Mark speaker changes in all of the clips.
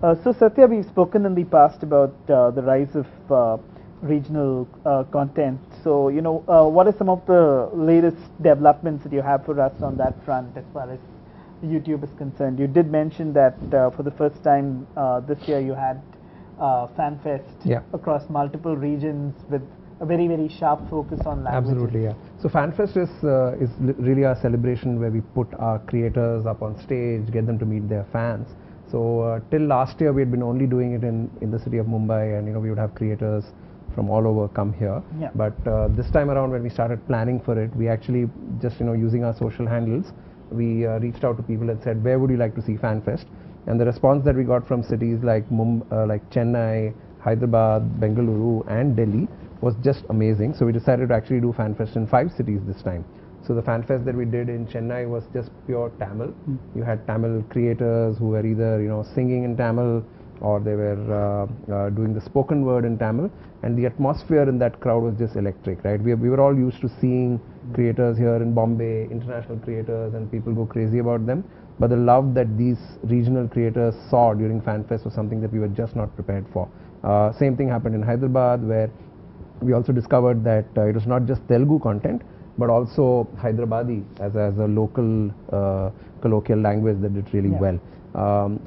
Speaker 1: So Satya, we've spoken in the past about the rise of regional content. So, what are some of the latest developments that you have for us on that front as far as YouTube is concerned? You did mention that for the first time this year you had FanFest across multiple regions with a very, very sharp focus on languages.
Speaker 2: Absolutely, yeah. So FanFest is really our celebration where we put our creators up on stage, get them to meet their fans. So till last year we had been only doing it in the city of Mumbai, and we would have creators from all over come here.
Speaker 1: Yeah.
Speaker 2: But this time around, when we started planning for it, we actually just using our social handles, we reached out to people and said, where would you like to see FanFest? And the response that we got from cities like Chennai, Hyderabad, Bengaluru and Delhi was just amazing. So we decided to actually do FanFest in 5 cities this time. So the FanFest that we did in Chennai was just pure Tamil. You had Tamil creators who were either singing in Tamil, or they were doing the spoken word in Tamil, and the atmosphere in that crowd was just electric, right? We were all used to seeing creators here in Bombay, international creators, and people go crazy about them. But the love that these regional creators saw during FanFest was something that we were just not prepared for. Same thing happened in Hyderabad, where we also discovered that it was not just Telugu content, but also Hyderabadi as a local colloquial language that did really well.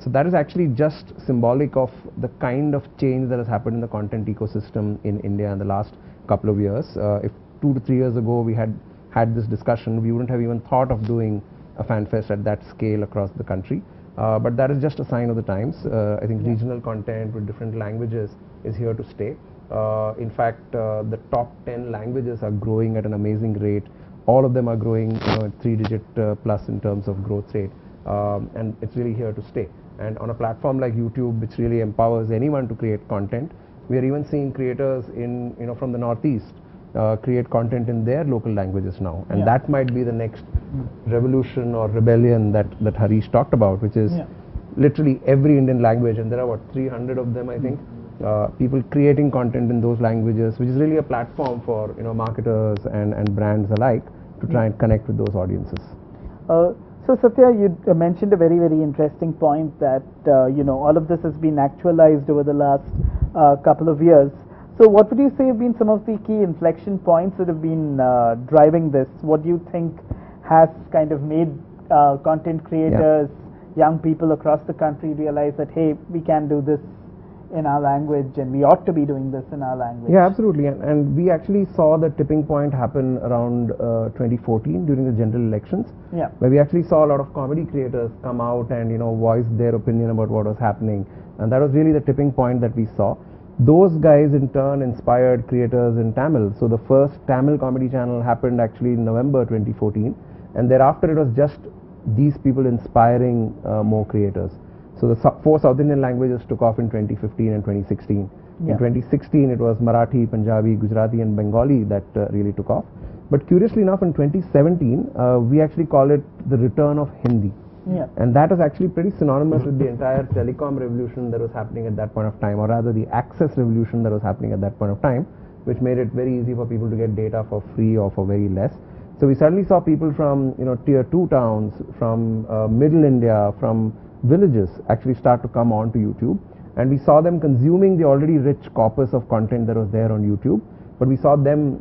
Speaker 2: So that is actually just symbolic of the kind of change that has happened in the content ecosystem in India in the last couple of years. If 2 to 3 years ago we had this discussion, we wouldn't have even thought of doing a FanFest at that scale across the country. But that is just a sign of the times. I think regional content with different languages is here to stay. In fact, the top 10 languages are growing at an amazing rate. All of them are growing at 3-digit plus in terms of growth rate. And it's really here to stay. And on a platform like YouTube, which really empowers anyone to create content, we are even seeing creators from the Northeast create content in their local languages now. And that might be the next revolution or rebellion that Harish talked about, which is literally every Indian language, and there are 300 of them, I think. People creating content in those languages, which is really a platform for marketers and brands alike to try and connect with those audiences.
Speaker 1: So Satya, you mentioned a very, very interesting point that all of this has been actualized over the last couple of years. So what would you say have been some of the key inflection points that have been driving this? What do you think has kind of made content creators, young people across the country realize that, hey, we can do this in our language and we ought to be doing this in our language?
Speaker 2: Yeah, absolutely. And we actually saw the tipping point happen around 2014 during the general elections, where we actually saw a lot of comedy creators come out and voice their opinion about what was happening. And that was really the tipping point that we saw. Those guys in turn inspired creators in Tamil. So the first Tamil comedy channel happened actually in November 2014, and thereafter it was just these people inspiring more creators. So the 4 South Indian languages took off in 2015 and 2016. In 2016 it was Marathi, Punjabi, Gujarati and Bengali that really took off. But curiously enough, in 2017 we actually call it the return of Hindi. And that is actually pretty synonymous with the entire telecom revolution that was happening at that point of time, or rather the access revolution that was happening at that point of time, which made it very easy for people to get data for free or for very less. So we suddenly saw people from tier 2 towns, from middle India, from villages actually start to come on to YouTube, and we saw them consuming the already rich corpus of content that was there on YouTube, but we saw them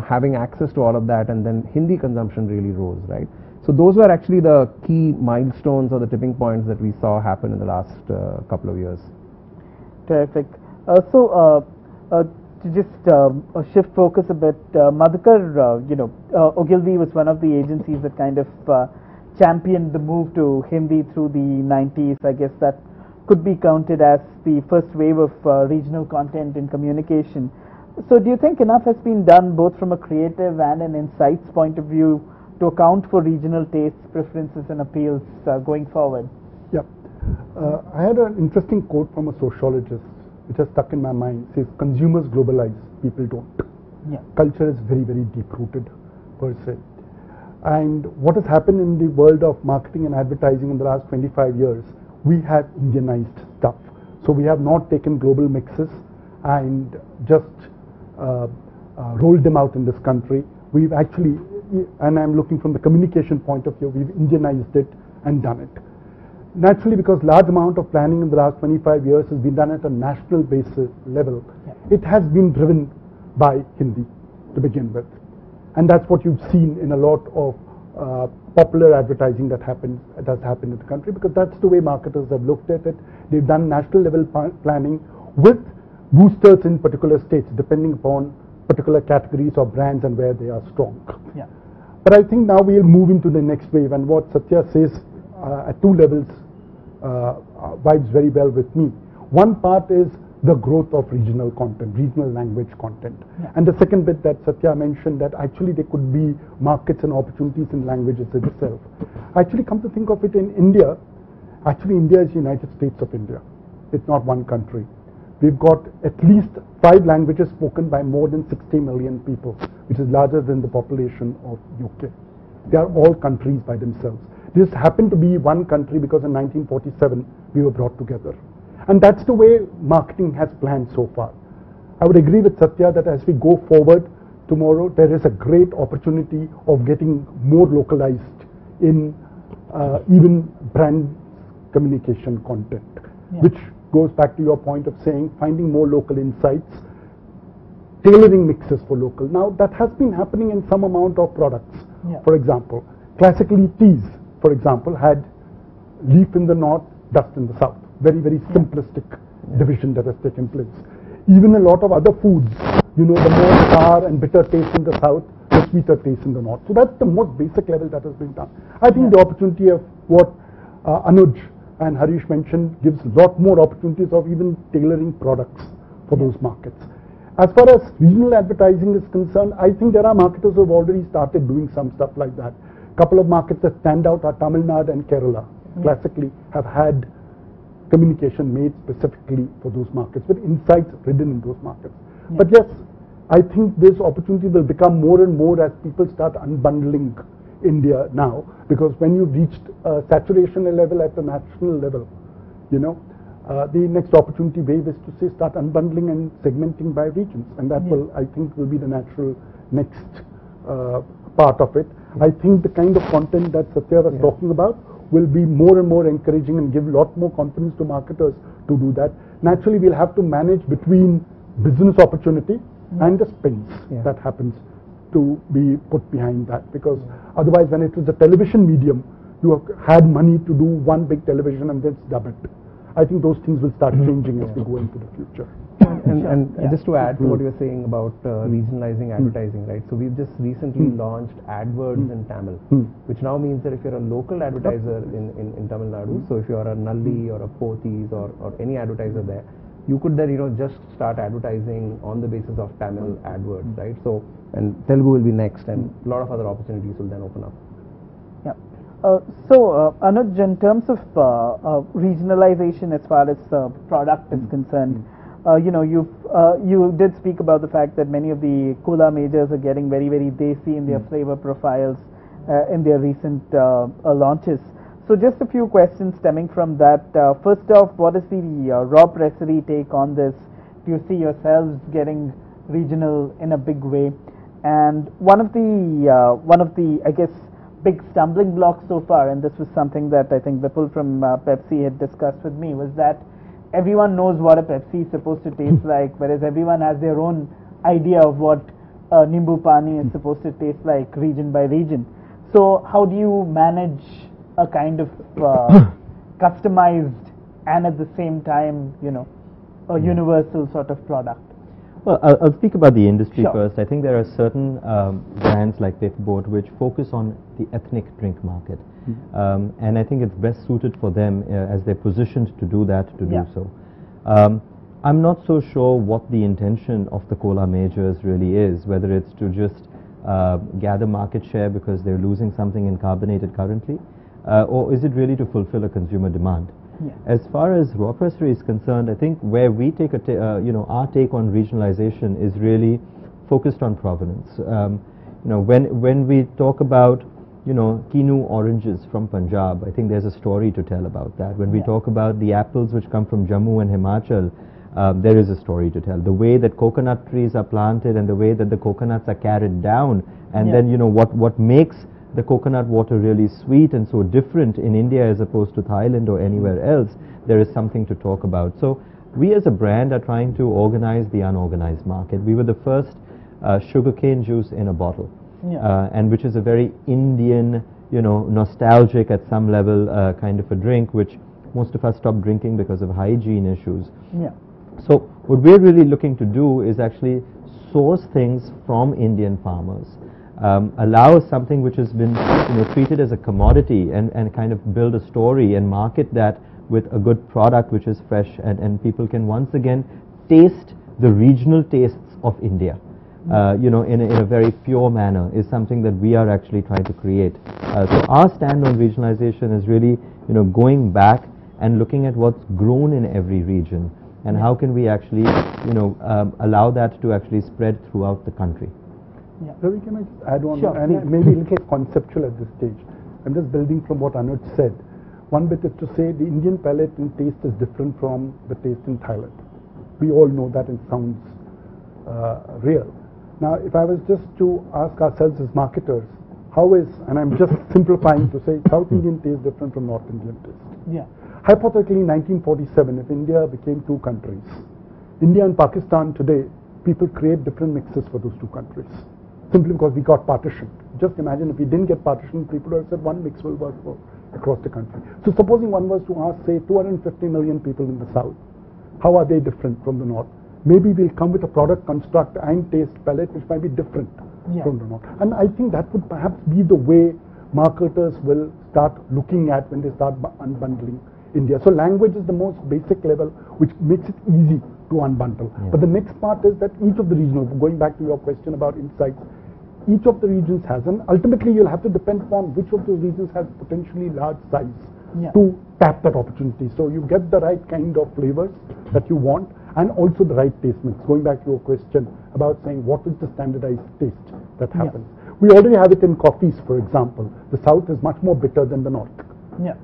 Speaker 2: having access to all of that, and then Hindi consumption really rose, right? So those were actually the key milestones or the tipping points that we saw happen in the last couple of years.
Speaker 1: Terrific. To just shift focus a bit, Madhukar, Ogilvy was one of the agencies that kind of championed the move to Hindi through the 90s. I guess that could be counted as the first wave of regional content in communication. So do you think enough has been done both from a creative and an insights point of view to account for regional tastes, preferences and appeals going forward?
Speaker 3: Yeah. I had an interesting quote from a sociologist which has stuck in my mind. It says, consumers globalize, people don't. Culture is very, very deep-rooted per se. And what has happened in the world of marketing and advertising in the last 25 years, we have Indianized stuff. So we have not taken global mixes and just rolled them out in this country. We've actually, and I'm looking from the communication point of view, we've Indianized it and done it. naturally, because large amount of planning in the last 25 years has been done at a national basis level, it has been driven by Hindi to begin with. And that's what you've seen in a lot of popular advertising that does happen in the country, because that's the way marketers have looked at it. They've done national level planning with boosters in particular states, depending upon particular categories or brands and where they are strong.
Speaker 1: Yeah.
Speaker 3: But I think now we'll move into the next wave, and what Satya says at two levels vibes very well with me. One part is the growth of regional content, regional language content.
Speaker 1: Yeah.
Speaker 3: And the second bit that Satya mentioned, that actually there could be markets and opportunities in languages itself. Actually, come to think of it, in India, actually India is United States of India. It's not one country. We've got at least 5 languages spoken by more than 60 million people, which is larger than the population of UK. They are all countries by themselves. This happened to be one country because in 1947 we were brought together. And that's the way marketing has planned so far. I would agree with Satya that as we go forward tomorrow, there is a great opportunity of getting more localized in even brand communication content, which goes back to your point of saying finding more local insights, tailoring mixes for local. Now that has been happening in some amount of products. For example, classically teas, for example, had leaf in the north, dust in the south. Very, very simplistic division that has taken place. Even a lot of other foods, you know, the more sour and bitter taste in the south, the sweeter taste in the north. So that's the most basic level that has been done. I think the opportunity of what Anuj and Harish mentioned gives a lot more opportunities of even tailoring products for those markets. As far as regional advertising is concerned, I think there are marketers who have already started doing some stuff like that. A couple of markets that stand out are Tamil Nadu and Kerala. Classically have had communication made specifically for those markets, with insights ridden in those markets. But yes, I think this opportunity will become more and more as people start unbundling India now, because when you've reached a saturation level at the national level, you know, the next opportunity wave is to say start unbundling and segmenting by regions, and that will, I think, will be the natural next part of it. I think the kind of content that Satya was talking about will be more and more encouraging and give a lot more confidence to marketers to do that. Naturally, we'll have to manage between business opportunity and the spends that happens to be put behind that, because otherwise when it was a television medium, you had money to do one big television and then dub it. I think those things will start changing as we go into the future.
Speaker 2: And just to add to what you're saying about regionalizing advertising, right? So we've just recently launched AdWords in Tamil, which now means that if you're a local advertiser in Tamil Nadu, so if you're a Nalli or a Pothys or any advertiser there, you could then, you know, just start advertising on the basis of Tamil AdWords, right? So, and Telugu will be next, and a lot of other opportunities will then open up.
Speaker 1: Anuj, in terms of regionalization as far as product is concerned, you know, you did speak about the fact that many of the cola majors are getting very, very desi in their flavor profiles in their recent launches. So just a few questions stemming from that. First off, what is the raw pressery take on this? Do you see yourselves getting regional in a big way? And one of the I guess big stumbling blocks so far, and this was something that I think Vipul from Pepsi had discussed with me, was that everyone knows what a Pepsi is supposed to taste like, whereas everyone has their own idea of what Nimbu Pani is supposed to taste like region by region. So how do you manage a kind of customized and at the same time, you know, a universal sort of product?
Speaker 4: Well, I'll speak about the industry first. I think there are certain brands like Paperboard which focus on the ethnic drink market. And I think it's best suited for them as they're positioned to do that, to do so. I'm not so sure what the intention of the cola majors really is, whether it's to just gather market share because they're losing something in carbonated currently, or is it really to fulfill a consumer demand? As far as raw pressery is concerned, I think where we take our take on regionalization is really focused on provenance. You know, when we talk about, you know, Kinu oranges from Punjab, I think there's a story to tell about that. When we talk about the apples which come from Jammu and Himachal, there is a story to tell. The way that coconut trees are planted and the way that the coconuts are carried down, and then, you know, what makes the coconut water really sweet and so different in India as opposed to Thailand or anywhere else, there is something to talk about. So we as a brand are trying to organize the unorganized market. We were the first sugarcane juice in a bottle, and which is a very Indian, nostalgic at some level kind of a drink, which most of us stopped drinking because of hygiene issues. So what we're really looking to do is actually source things from Indian farmers, allow something which has been treated as a commodity and kind of build a story and market that with a good product which is fresh, and people can once again taste the regional tastes of India. In a very pure manner is something that we are actually trying to create. So our stand on regionalization is really going back and looking at what's grown in every region and how can we actually allow that to actually spread throughout the country.
Speaker 3: Ravi, can I just add on?
Speaker 1: Sure,
Speaker 3: and maybe a little conceptual at this stage. I'm just building from what Anuj said. One bit is to say the Indian palate and taste is different from the taste in Thailand. We all know that, and sounds real. Now, if I was just to ask ourselves as marketers, how is, and I'm just simplifying to say, South Indian taste different from North Indian taste? Hypothetically, in 1947, if India became two countries, India and Pakistan today, people create different mixes for those two countries, simply because we got partitioned. Just imagine if we didn't get partitioned, people would have said one mix will work for across the country. So supposing one was to ask, say, 250 million people in the South, how are they different from the North? Maybe we'll come with a product construct and taste palette which might be different from the North. And I think that would perhaps be the way marketers will start looking at when they start unbundling India. So language is the most basic level which makes it easy to unbundle. But the next part is that each of the regions, going back to your question about insights, each of the regions has, and ultimately you'll have to depend upon which of those regions has potentially large size to tap that opportunity. So you get the right kind of flavors that you want and also the right taste mix. Going back to your question about saying what is the standardized taste that happens. We already have it in coffees, for example. The South is much more bitter than the North.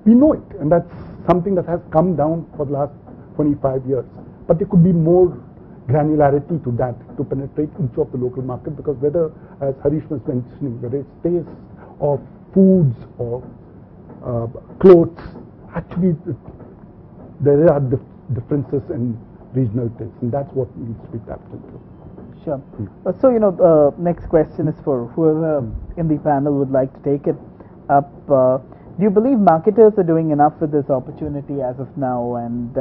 Speaker 3: We know it, and that's something that has come down for the last 25 years. But there could be more granularity to that to penetrate each of the local market, because whether, as Harish was mentioning, whether it's taste of foods or clothes, actually there are differences in regional taste, and that's what needs to be tapped into.
Speaker 1: Sure. So the next question is for whoever in the panel would like to take it up. Do you believe marketers are doing enough with this opportunity as of now, and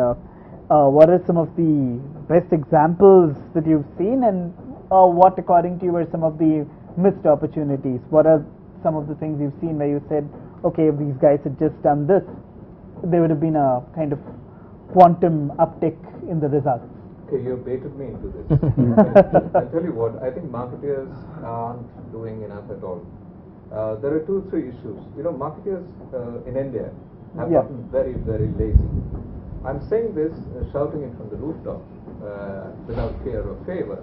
Speaker 1: what are some of the best examples that you've seen, and what according to you are some of the missed opportunities? What are some of the things you've seen where you said, okay, if these guys had just done this, there would have been a kind of quantum uptick in the results?
Speaker 5: Okay, you baited me into this. I'll tell you what, I think marketers aren't doing enough at all. There are 2 or 3 issues. Marketers in India have gotten very, very lazy. I'm saying this, shouting it from the rooftop, without fear or favor,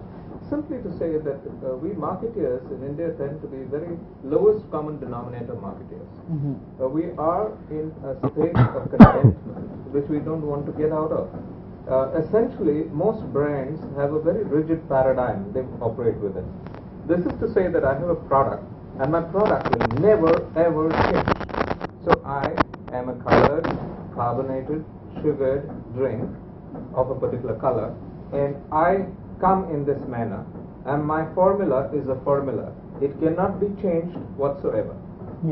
Speaker 5: simply to say that we marketeers in India tend to be very lowest common denominator marketeers. We are in a state of contentment which we don't want to get out of. Essentially, most brands have a very rigid paradigm they operate within. This is to say that I have a product, and my product will never ever change. So I am a colored, carbonated, sugared drink of a particular color, and I come in this manner, and my formula is a formula. It cannot be changed whatsoever.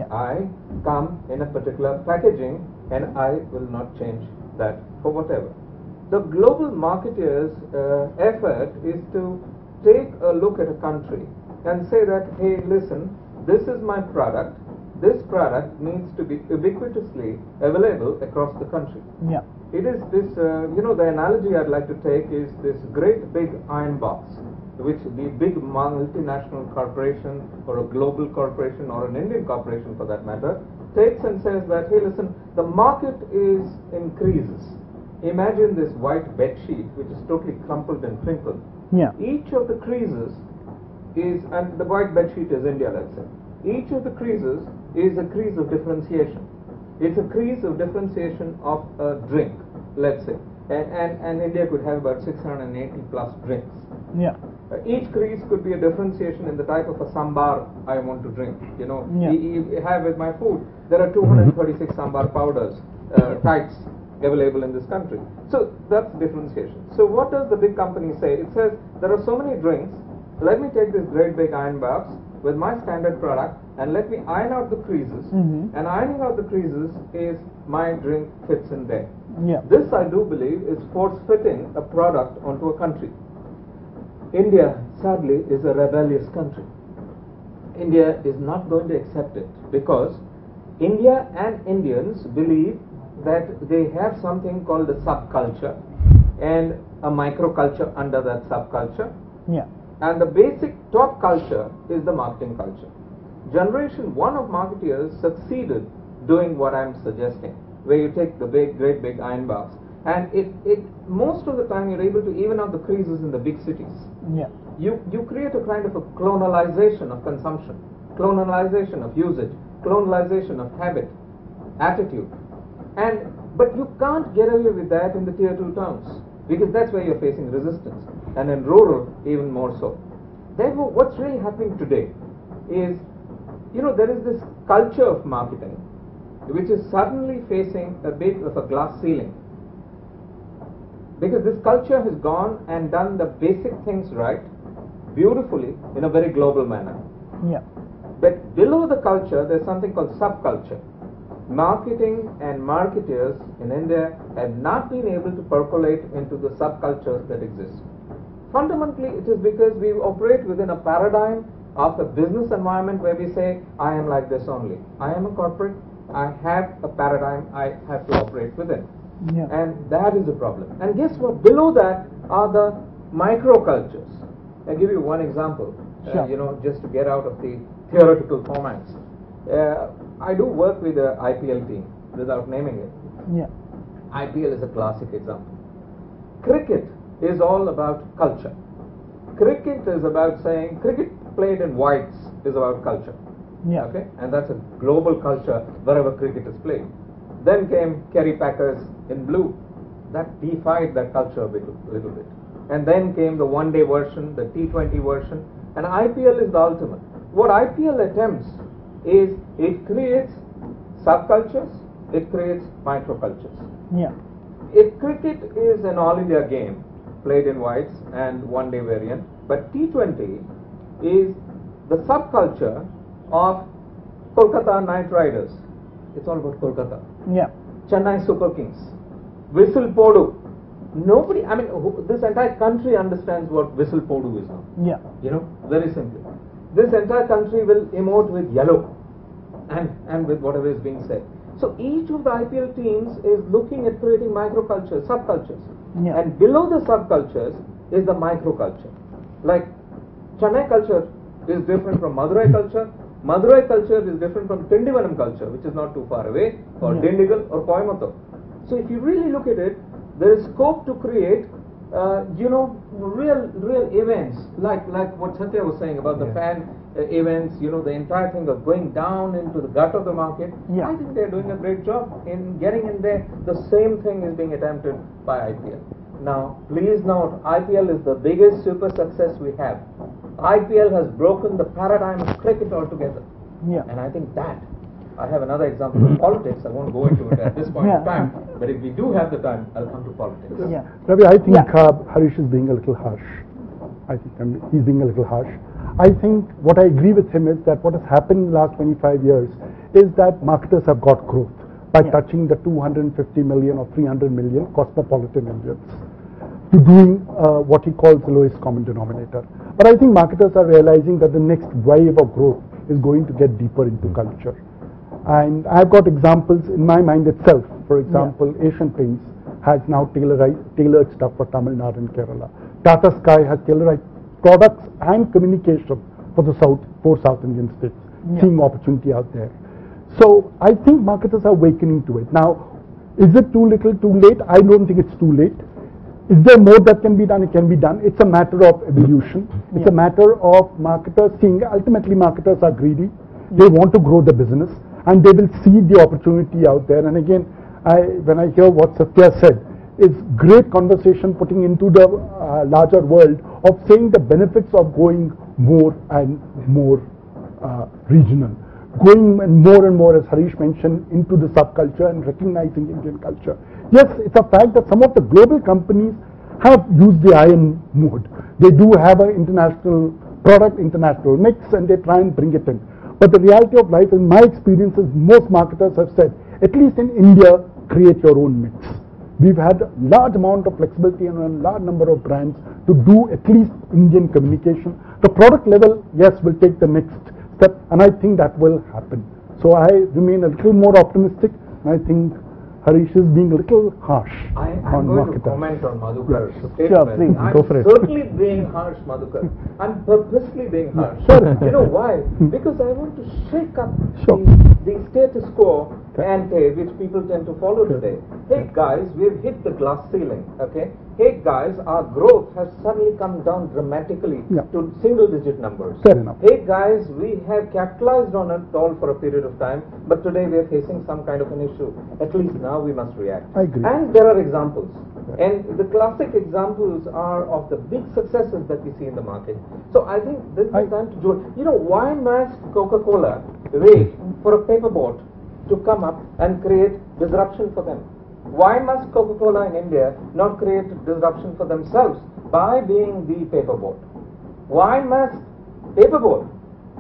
Speaker 5: I come in a particular packaging, and I will not change that for whatever. The global marketeers' effort is to take a look at a country and say that, hey, listen, this is my product. This product needs to be ubiquitously available across the country. It is this, the analogy I'd like to take is this great big iron box, which the big multinational corporation or a global corporation or an Indian corporation for that matter takes and says that, hey, listen, the market is in creases. Imagine this white bed sheet which is totally crumpled and crinkled. Each of the creases is, and the white bed sheet is India, let's say. Each of the creases is a crease of differentiation. It's a crease of differentiation of a drink, let's say. and India could have about 680 plus drinks.
Speaker 1: Yeah.
Speaker 5: Each crease could be a differentiation in the type of a sambar I want to drink. You know, you have with my food, there are 236 sambar powders, types available in this country. So that's differentiation. So what does the big company say? It says there are so many drinks. Let me take this great big iron box with my standard product and let me iron out the creases. And ironing out the creases is my drink fits in there.
Speaker 1: Yeah.
Speaker 5: This, I do believe, is force-fitting a product onto a country. India, sadly, is a rebellious country. India is not going to accept it because India and Indians believe that they have something called a subculture and a microculture under that subculture.
Speaker 1: Yeah.
Speaker 5: And the basic top culture is the marketing culture. Generation 1 of marketeers succeeded doing what I'm suggesting, where you take the great big iron box, and most of the time you're able to even out the creases in the big cities.
Speaker 1: Yeah.
Speaker 5: You create a kind of a clonalization of consumption, clonalization of usage, clonalization of habit, attitude. But you can't get away with that in the tier 2 towns, because that's where you're facing resistance, and in rural even more so. Therefore, what's really happening today is, you know, there is this culture of marketing which is suddenly facing a bit of a glass ceiling, because this culture has gone and done the basic things right, beautifully, in a very global manner.
Speaker 1: Yeah.
Speaker 5: But below the culture, there's something called subculture. Marketing and marketers in India have not been able to percolate into the subcultures that exist. Fundamentally, it is because we operate within a paradigm of a business environment where we say, I am like this only. I am a corporate, I have a paradigm I have to operate within.
Speaker 1: Yeah.
Speaker 5: And that is the problem. And guess what? Below that are the microcultures. I'll give you one example,
Speaker 1: Sure.
Speaker 5: you know, just to get out of the theoretical formats. I do work with the IPL team, without naming it.
Speaker 1: Yeah.
Speaker 5: IPL is a classic example. Cricket is all about culture. Cricket is about saying, cricket played in whites is about culture.
Speaker 1: Yeah.
Speaker 5: Okay? And that's a global culture wherever cricket is played. Then came Kerry Packers in blue. That defied that culture a little bit. And then came the one-day version, the T20 version, and IPL is the ultimate. What IPL attempts is it creates subcultures, it creates microcultures.
Speaker 1: Yeah.
Speaker 5: If cricket is an all-India game, played in whites and one-day variant, but T20 is the subculture of Kolkata Knight Riders. It's all about Kolkata.
Speaker 1: Yeah.
Speaker 5: Chennai Super Kings, Whistle Podu. Nobody, I mean, this entire country understands what Whistle Podu is now.
Speaker 1: Yeah.
Speaker 5: You know, very simply. This entire country will emote with yellow and with whatever is being said. So each of the IPL teams is looking at creating microcultures, subcultures.
Speaker 1: Yeah.
Speaker 5: And below the subcultures is the microculture. Like Chennai culture is different from Madurai culture. Madurai culture is different from Tindivanam culture, which is not too far away, or Dindigul or Coimbatore. So if you really look at it, there is scope to create you know, real events, like what Satya was saying about the fan events, you know, the entire thing of going down into the gut of the market.
Speaker 1: Yeah.
Speaker 5: I think they're doing a great job in getting in there. The same thing is being attempted by IPL. Now, please note, IPL is the biggest super success we have. IPL has broken the paradigm of cricket altogether.
Speaker 1: Yeah.
Speaker 5: And I think that, I have another example of politics. I won't go into it at this point in time, but if we do have the time, I'll come to politics.
Speaker 1: Yeah.
Speaker 3: Ravi, I think Harish is being a little harsh. I think he's being a little harsh. I think what I agree with him is that what has happened in the last 25 years is that marketers have got growth by touching the 250 million or 300 million cosmopolitan Indians to doing what he calls the lowest common denominator. But I think marketers are realizing that the next wave of growth is going to get deeper into culture. And I've got examples in my mind itself. For example, Asian Paints has now tailored stuff for Tamil Nadu and Kerala. Tata Sky has tailored products and communication for the four South Indian states, seeing opportunity out there. So I think marketers are awakening to it. Now, is it too little, too late? I don't think it's too late. Is there more that can be done? It can be done. It's a matter of evolution. It's a matter of marketers seeing, ultimately marketers are greedy. They want to grow the business and they will see the opportunity out there. And again, when I hear what Satya said, is great conversation putting into the larger world of saying the benefits of going more and more regional, going and more, as Harish mentioned, into the subculture and recognizing Indian culture. Yes, it's a fact that some of the global companies have used the iron mode. They do have an international product, international mix, and they try and bring it in. But the reality of life, in my experiences, most marketers have said, at least in India, create your own mix. We've had a large amount of flexibility and a large number of brands to do at least Indian communication. The product level, yes, will take the next step, and I think that will happen. So I remain a little more optimistic, and I think Harish is being a little harsh
Speaker 5: I'm
Speaker 3: on
Speaker 5: going
Speaker 3: marketers.
Speaker 5: to comment on Madhukar's statement.
Speaker 1: Sure, please.
Speaker 5: I'm
Speaker 2: Go for it.
Speaker 5: certainly being harsh, Madhukar. I'm purposely being harsh.
Speaker 3: Sure.
Speaker 5: You know why? Because I want to shake up
Speaker 3: Sure.
Speaker 5: the status quo ante which people tend to follow today. Hey guys, we've hit the glass ceiling. Okay. Hey guys, our growth has suddenly come down dramatically to single-digit numbers.
Speaker 3: Fair enough.
Speaker 5: Hey guys, we have capitalized on it all for a period of time, but today we are facing some kind of an issue. At least now we must react.
Speaker 3: I agree.
Speaker 5: And there are examples. And the classic examples are of the big successes that we see in the market. So I think this is the time to do it. You know, why must Coca-Cola wait for a paper boat to come up and create disruption for them? Why must Coca-Cola in India not create disruption for themselves by being the paper boat? Why must paper boat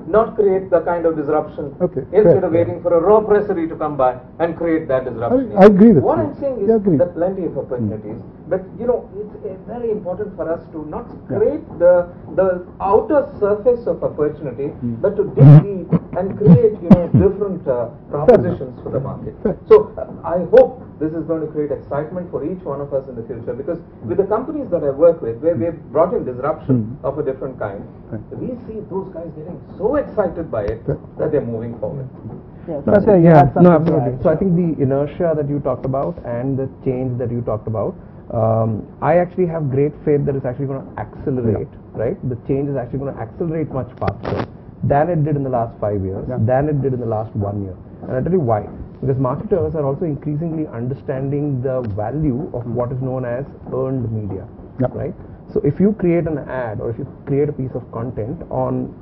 Speaker 5: not create the kind of disruption instead of waiting for a raw pressery to come by and create that disruption?
Speaker 3: I agree with
Speaker 5: what
Speaker 3: you.
Speaker 5: I'm saying is there are plenty of opportunities, but you know, it's very important for us to not scrape the outer surface of opportunity, but to dig deep and create, you know, different propositions for the market. So I hope this is going to create excitement for each one of us in the future, because with the companies that I work with, where we have brought in disruption of a different kind, we see those guys getting so excited by it that they're moving forward.
Speaker 2: No, absolutely. So I think the inertia that you talked about and the change that you talked about, I actually have great faith that it's actually going to accelerate, right? The change is actually going to accelerate much faster than it did in the last 5 years, than it did in the last 1 year. And I'll tell you why. Because marketers are also increasingly understanding the value of what is known as earned media, right? So if you create an ad or if you create a piece of content on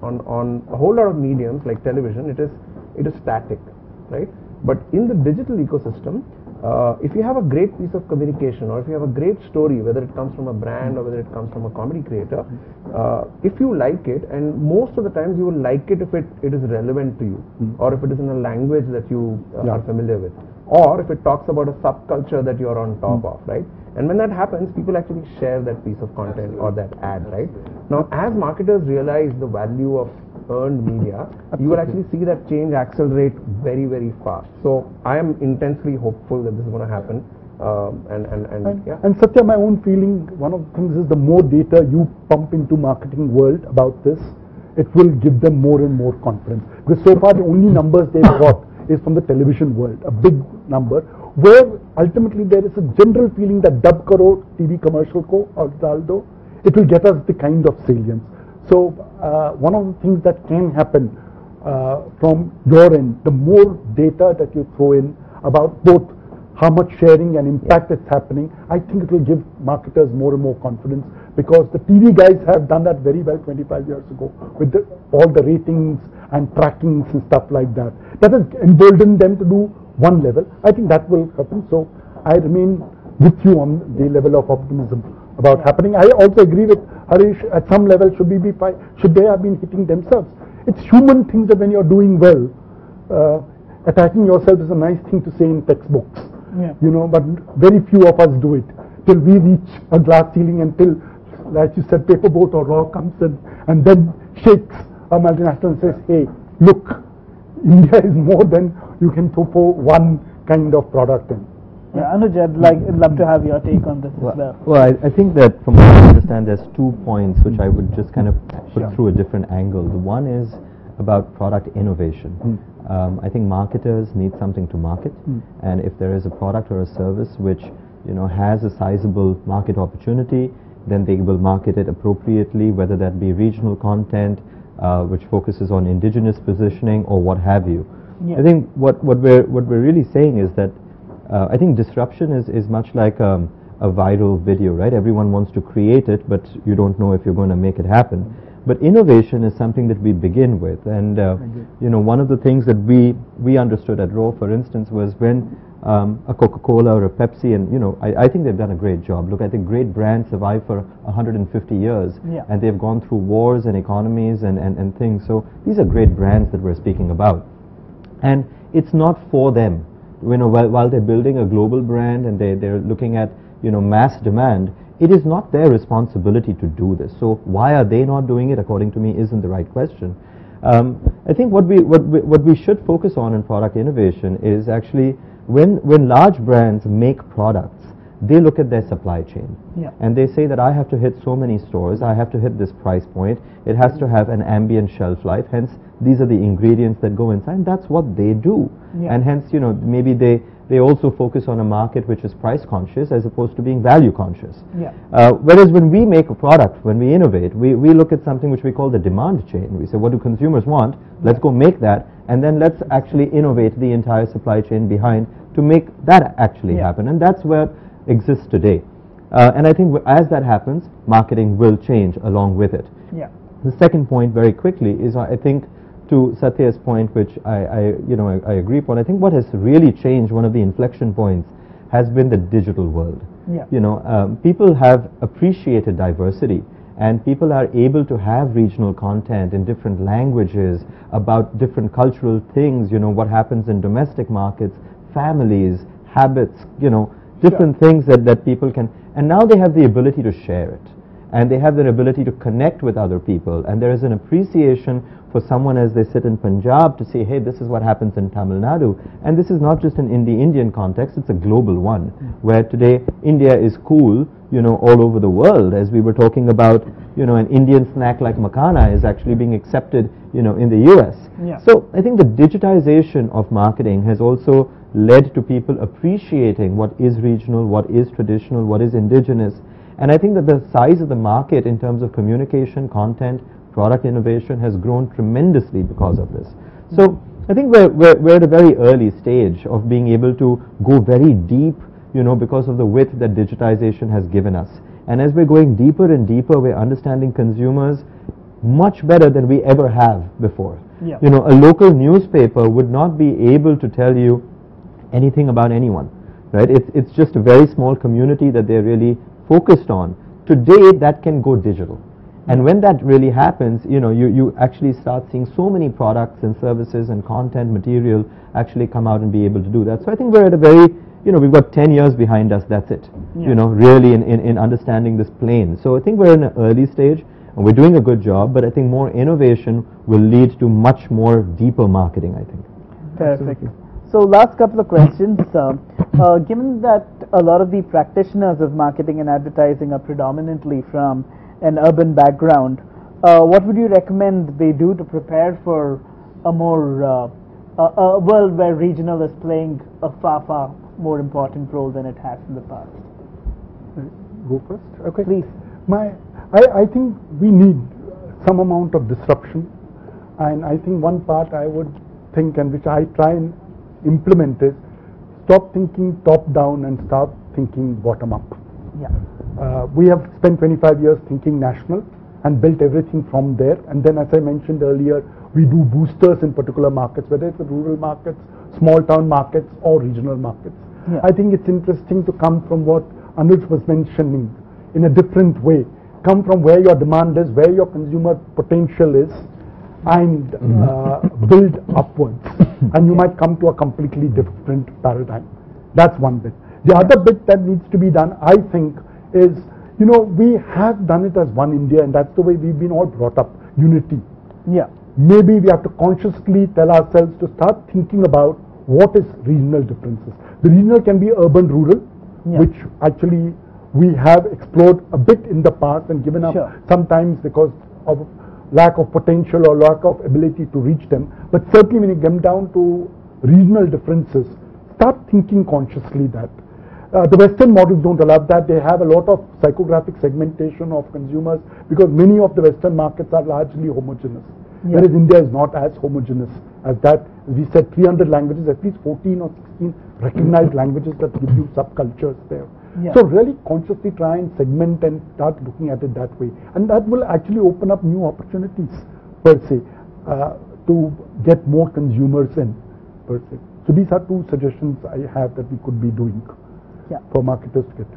Speaker 2: a whole lot of mediums like television, it is static, right? But in the digital ecosystem, if you have a great piece of communication or if you have a great story, whether it comes from a brand or whether it comes from a comedy creator, if you like it, and most of the times you will like it if it is relevant to you, or if it is in a language that you are familiar with, or if it talks about a subculture that you're on top of, right? And when that happens, people actually share that piece of content or that ad, right? Now, as marketers realize the value of earned media, you will actually see that change accelerate very, very fast. So I am intensely hopeful that this is going to happen. And
Speaker 3: Satya, my own feeling, one of the things is the more data you pump into marketing world about this, it will give them more and more confidence. Because so far the only numbers they've got is from the television world, a big number, where ultimately there is a general feeling that dub karo TV commercial ko or daldo, it will get us the kind of salience. So one of the things that can happen from your end, the more data that you throw in about both how much sharing and impact it's happening, I think it will give marketers more and more confidence, because the TV guys have done that very well 25 years ago with all the ratings and trackings and stuff like that. That has emboldened them to do one level. I think that will happen. So I remain with you on the level of optimism about happening. I also agree with Harish, at some level should they have been hitting themselves. It's human things that when you're doing well, attacking yourself is a nice thing to say in textbooks, you know, but very few of us do it. Till we reach a glass ceiling, until, like you said, paper boat or raw comes in and then shakes a multinational and says, hey, look, India is more than you can throw one kind of product in.
Speaker 1: Anuj, I'd love to have your take on this as well.
Speaker 4: Well, I think that from what I understand, there's 2 points which I would just kind of put through a different angle. The one is about product innovation. I think marketers need something to market, and if there is a product or a service which, you know, has a sizable market opportunity, then they will market it appropriately, whether that be regional content, which focuses on indigenous positioning or what have you. I think what we're really saying is that I think disruption is much like a a viral video, right? Everyone wants to create it, but you don't know if you're going to make it happen. But innovation is something that we begin with, and you know, one of the things that we understood at RAW, for instance, was when a Coca-Cola or a Pepsi, and you know, I think they've done a great job. Look, I think great brands survive for 150 years, and they've gone through wars and economies and things. So these are great brands that we're speaking about, and it's not for them. You know, while they're building a global brand and they're looking at, you know, mass demand, it is not their responsibility to do this. So why are they not doing it, according to me, isn't the right question. I think what we should focus on in product innovation is actually when large brands make products, they look at their supply chain, and they say that I have to hit so many stores, I have to hit this price point, it has to have an ambient shelf life, hence these are the ingredients that go inside, and that's what they do. And hence, you know, maybe they also focus on a market which is price conscious as opposed to being value conscious. Whereas when we make a product, when we innovate, we look at something which we call the demand chain. We say, what do consumers want? Let's go make that, and then let's actually innovate the entire supply chain behind to make that actually happen. And that's where exists today. And I think as that happens, marketing will change along with it. The second point, very quickly, is I think to Satya's point, which I agree upon. I think what has really changed, one of the inflection points, has been the digital world. You know, people have appreciated diversity, and people are able to have regional content in different languages about different cultural things. You know, what happens in domestic markets, families, habits. You know, different things that people can, and now they have the ability to share it, and they have the ability to connect with other people, and there is an appreciation for someone as they sit in Punjab to say, hey, this is what happens in Tamil Nadu. And this is not just an Indian context, it's a global one, where today India is cool, you know, all over the world. As we were talking about, you know, an Indian snack like makhana is actually being accepted, you know, in the US. So I think the digitization of marketing has also led to people appreciating what is regional, what is traditional, what is indigenous. And I think that the size of the market in terms of communication, content, product innovation has grown tremendously because of this. So I think we're at a very early stage of being able to go very deep, you know, because of the width that digitization has given us. And as we're going deeper and deeper, we're understanding consumers much better than we ever have before. You know, a local newspaper would not be able to tell you anything about anyone, right? It's just a very small community that they're really focused on. Today, that can go digital. And when that really happens, you know, you actually start seeing so many products and services and content material actually come out and be able to do that. So I think we're at a very, you know, we've got 10 years behind us, that's it, you know, really in understanding this plane. So I think we're in an early stage, and we're doing a good job, but I think more innovation will lead to much more deeper marketing, I think.
Speaker 1: Perfect. So last couple of questions. Given that a lot of the practitioners of marketing and advertising are predominantly from an urban background, what would you recommend they do to prepare for a more a world where regional is playing a far more important role than it has in the past?
Speaker 3: Go first? Okay.
Speaker 1: Please.
Speaker 3: I think we need some amount of disruption, and I think one part I would think, and which I try and implement, is stop thinking top down and start thinking bottom up. We have spent 25 years thinking national and built everything from there, and then, as I mentioned earlier, we do boosters in particular markets, whether it's the rural markets, small town markets, or regional markets. I think it's interesting to come from what Anuj was mentioning in a different way. Come from where your demand is, where your consumer potential is, and build upwards. And you might come to a completely different paradigm. That's one bit. The other bit that needs to be done, I think, is, you know, we have done it as one India, and that's the way we've been all brought up, unity. Maybe we have to consciously tell ourselves to start thinking about what is regional differences. The regional can be urban-rural, which actually we have explored a bit in the past and given up sometimes because of lack of potential or lack of ability to reach them. But certainly when you come down to regional differences, start thinking consciously that. The Western models don't allow that. They have a lot of psychographic segmentation of consumers because many of the Western markets are largely homogeneous, whereas India is not as homogeneous as that. As we said, 300 languages, at least 14 or 16 recognized languages that give you subcultures there.
Speaker 1: Yeah.
Speaker 3: So really consciously try and segment and start looking at it that way, and that will actually open up new opportunities per se to get more consumers in per se. So these are two suggestions I have that we could be doing for marketers to get.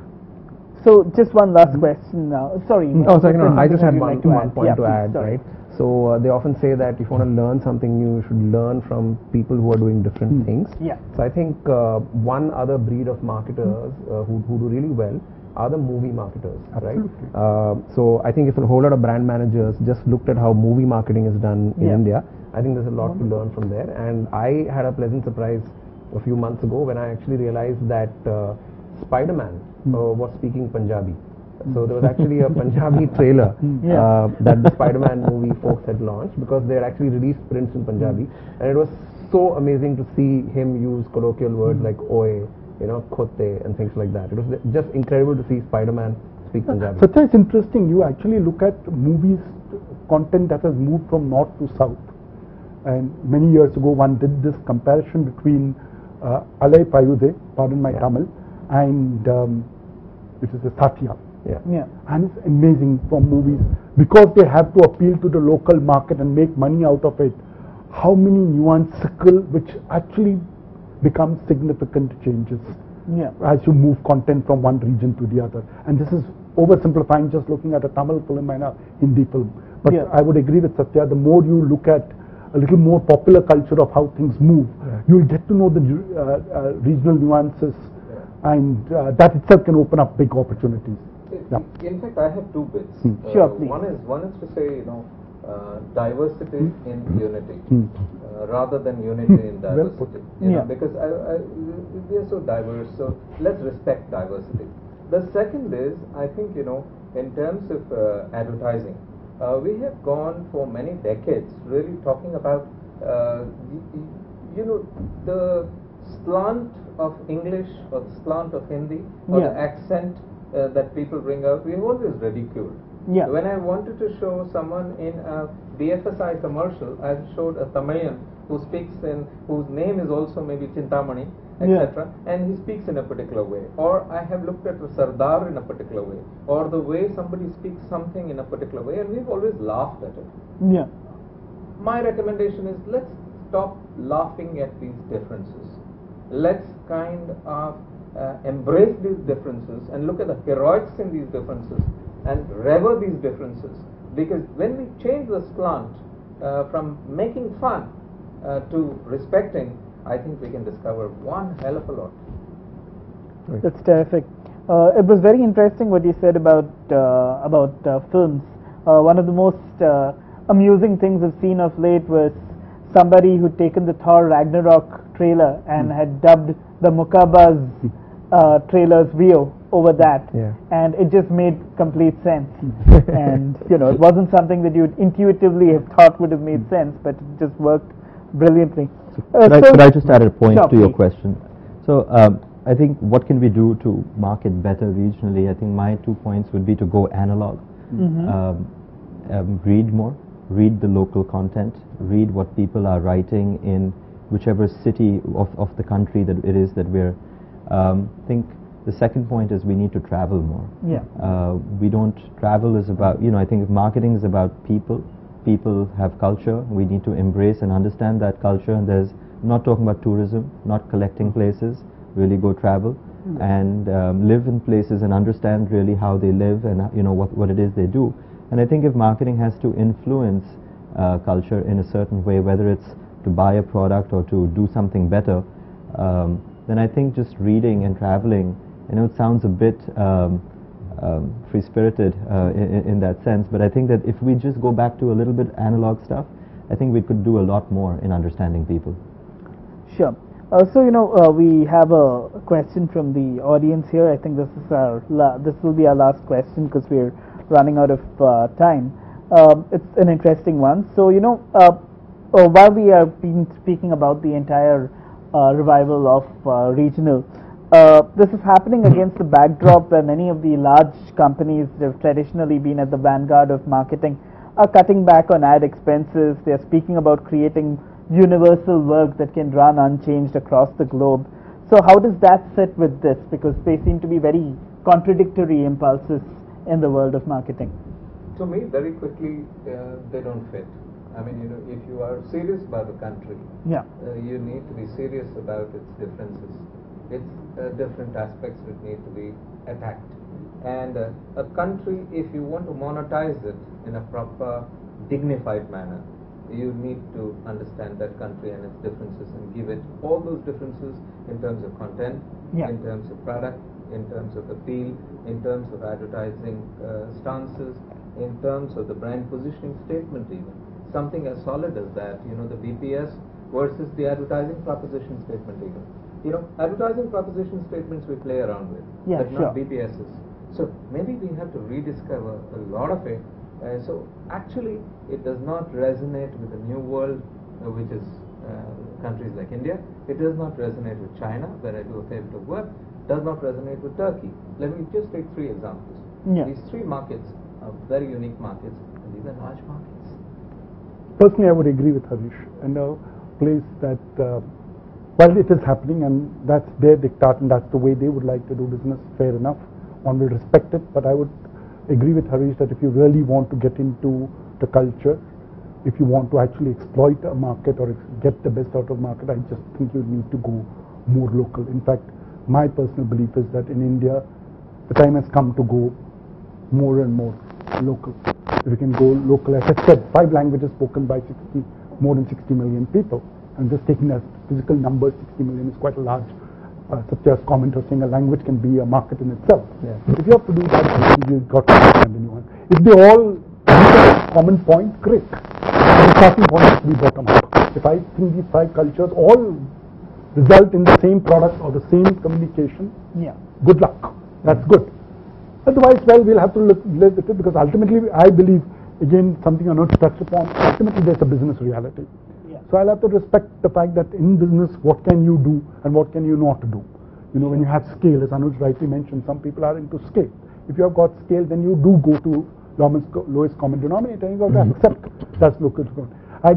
Speaker 1: So just one last question now. Sorry.
Speaker 2: Oh, sorry, no, I just had one
Speaker 1: like
Speaker 2: point to add, right? So they often say that if you want to learn something new, you should learn from people who are doing different things.
Speaker 1: Yeah.
Speaker 2: So I think one other breed of marketers who do really well are the movie marketers,
Speaker 3: Absolutely.
Speaker 2: right? So I think if a whole lot of brand managers just looked at how movie marketing is done in India, I think there's a lot to learn from there. And I had a pleasant surprise a few months ago when I actually realized that Spider-Man was speaking Punjabi. So there was actually a Punjabi trailer that the Spider-Man movie folks had launched, because they had actually released prints in Punjabi, and it was so amazing to see him use colloquial words like "oye," "khote" and things like that. It was just incredible to see Spider-Man speak Punjabi.
Speaker 3: Satya, it's interesting. You actually look at movies content that has moved from north to south, and many years ago one did this comparison between Alai Payude, pardon my Tamil, and which is the Satya. And it's amazing from movies, because they have to appeal to the local market and make money out of it. How many nuances which actually become significant changes as you move content from one region to the other. And this is oversimplifying just looking at a Tamil film and a Hindi film. But I would agree with Satya, the more you look at a little more popular culture of how things move, you'll get to know the regional nuances, and that itself can open up big opportunities.
Speaker 5: In fact, I have two bits.
Speaker 1: Sure, please.
Speaker 5: One is to say, diversity in unity, rather than unity in diversity. Because we are so diverse, so let's respect diversity. The second is, I think, in terms of advertising, we have gone for many decades really talking about, the slant of English or the slant of Hindi or the accent that people bring out. We have always ridiculed. When I wanted to show someone in a BFSI commercial, I showed a Tamilian whose name is also maybe Chintamani, etc., and he speaks in a particular way. Or I have looked at a Sardar in a particular way, or the way somebody speaks something in a particular way, and we've always laughed at it. My recommendation is, let's stop laughing at these differences. Let's kind of embrace these differences and look at the heroics in these differences and revere these differences, because when we change the slant from making fun to respecting, I think we can discover one hell of a lot.
Speaker 1: That's terrific. It was very interesting what you said about films. One of the most amusing things I've seen of late was somebody who'd taken the Thor Ragnarok trailer and had dubbed the Mukabaz trailer's VO over that, and it just made complete sense. And it wasn't something that you'd intuitively have thought would have made sense, but it just worked brilliantly.
Speaker 4: Could I just add a point to your question? So I think what can we do to market better regionally? I think my 2 points would be to go analog, read more, read the local content, read what people are writing in whichever city of the country that it is that we're. I think the second point is we need to travel more. We don't travel is about, I think if marketing is about people have culture, we need to embrace and understand that culture, and there's not talking about tourism, not collecting places, really go travel and live in places and understand really how they live and what it is they do. And I think if marketing has to influence culture in a certain way, whether it's to buy a product or to do something better, then I think just reading and traveling, it sounds a bit free-spirited in that sense, but I think that if we just go back to a little bit analog stuff, I think we could do a lot more in understanding people.
Speaker 1: Sure. So we have a question from the audience here. I think this is this will be our last question because we're running out of time. It's an interesting one. So while we have been speaking about the entire revival of regional, this is happening against the backdrop where many of the large companies that have traditionally been at the vanguard of marketing are cutting back on ad expenses. They are speaking about creating universal work that can run unchanged across the globe. So how does that sit with this? Because they seem to be very contradictory impulses in the world of marketing.
Speaker 5: To me, very quickly, they don't fit. I mean, if you are serious about the country, you need to be serious about its differences. Its different aspects which need to be attacked. And a country, if you want to monetize it in a proper, dignified manner, you need to understand that country and its differences and give it all those differences in terms of content, in terms of product, in terms of appeal, in terms of advertising stances, in terms of the brand positioning statement even. Something as solid as that, the BPS versus the advertising proposition statement even. Advertising proposition statements we play around with, but not BPSs. So maybe we have to rediscover a lot of it. So actually it does not resonate with the new world, which is countries like India. It does not resonate with China, where I do a fair bit of work. Does not resonate with Turkey. Let me just take 3 examples. These 3 markets are very unique markets, and these are large markets.
Speaker 3: Personally, I would agree with Harish. And a place that, while it is happening and that's their diktat and that's the way they would like to do business, fair enough. One will respect it, but I would agree with Harish that if you really want to get into the culture, if you want to actually exploit a market or get the best out of market, I just think you need to go more local. In fact, my personal belief is that in India, the time has come to go more and more local. If we can go local, as I said, 5 languages spoken by more than 60 million people. And just taking as physical numbers, 60 million is quite a large. Satya's comment was saying a language can be a market in itself. If you have to do that, you've got to understand anyone. If they all have a common point, great. The starting point has to be bottom up. If I think these 5 cultures all result in the same product or the same communication, good luck. That's good. Otherwise, well, we'll have to live with it, because ultimately, I believe, again, something I know to touch upon, ultimately there's a business reality. So I'll have to respect the fact that in business, what can you do and what can you not do? When you have scale, as Anuj rightly mentioned, some people are into scale. If you have got scale, then you do go to lowest common denominator and you got to accept that's local. I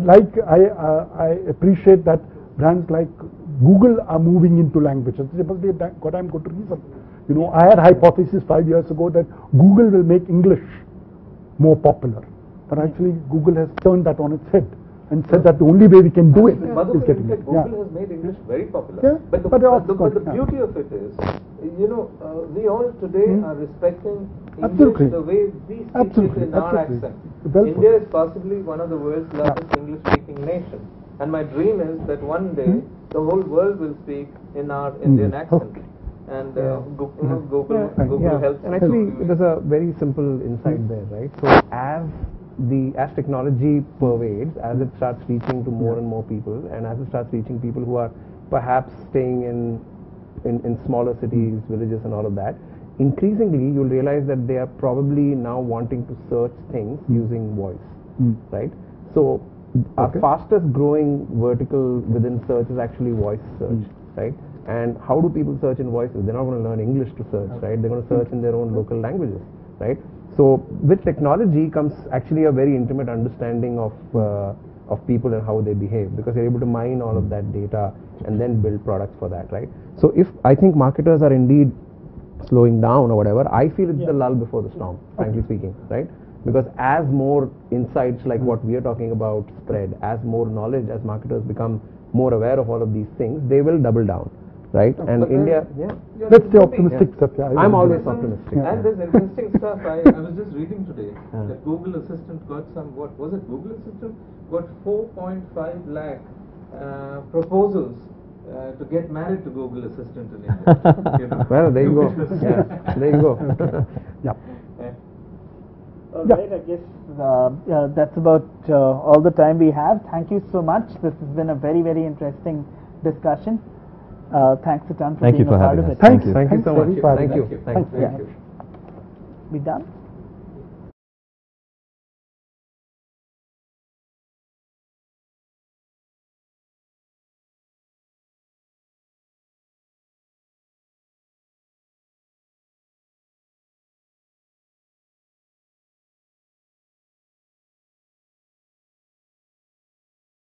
Speaker 3: appreciate that brands like Google are moving into languages. There must be a goddamn good reason. I had hypothesis 5 years ago that Google will make English more popular, but actually Google has turned that on its head and said that the only way we can do it is getting it.
Speaker 5: Google has made English very popular. But the beauty of it is, we all today are respecting English the way we speak it in our accent. India is possibly one of the world's largest English-speaking nation. And my dream is that one day the whole world will speak in our Indian accent. And Google helps.
Speaker 2: And actually, there's a very simple insight there, right? So as technology pervades, as it starts reaching to more and more people, and as it starts reaching people who are perhaps staying in smaller cities, villages and all of that, increasingly you'll realize that they are probably now wanting to search things using voice, right? So our fastest growing vertical within search is actually voice search, right? And how do people search in voices? They're not going to learn English to search, right? They're going to search in their own local languages, right? So with technology comes actually a very intimate understanding of people and how they behave, because they're able to mine all of that data and then build products for that, right? So if I think marketers are indeed slowing down or whatever, I feel it's the lull before the storm, frankly speaking, right? Because as more insights like what we are talking about spread, as more knowledge, as marketers become more aware of all of these things, they will double down, right? And India,
Speaker 3: let's stay optimistic, Satya.
Speaker 2: I'm always optimistic.
Speaker 5: And there's interesting stuff. I was just reading today that Google Assistant got what was it? Google Assistant got 4.5 lakh proposals to get married to Google Assistant in India.
Speaker 2: Well, there you go. There you go.
Speaker 1: All right, I guess that's about all the time we have. Thank you so much. This has been a very, very interesting discussion. Thanks a ton for being a part of it.
Speaker 3: Thank you.
Speaker 2: Thank you so much.
Speaker 3: Thank you.
Speaker 2: Thank you.
Speaker 1: We done?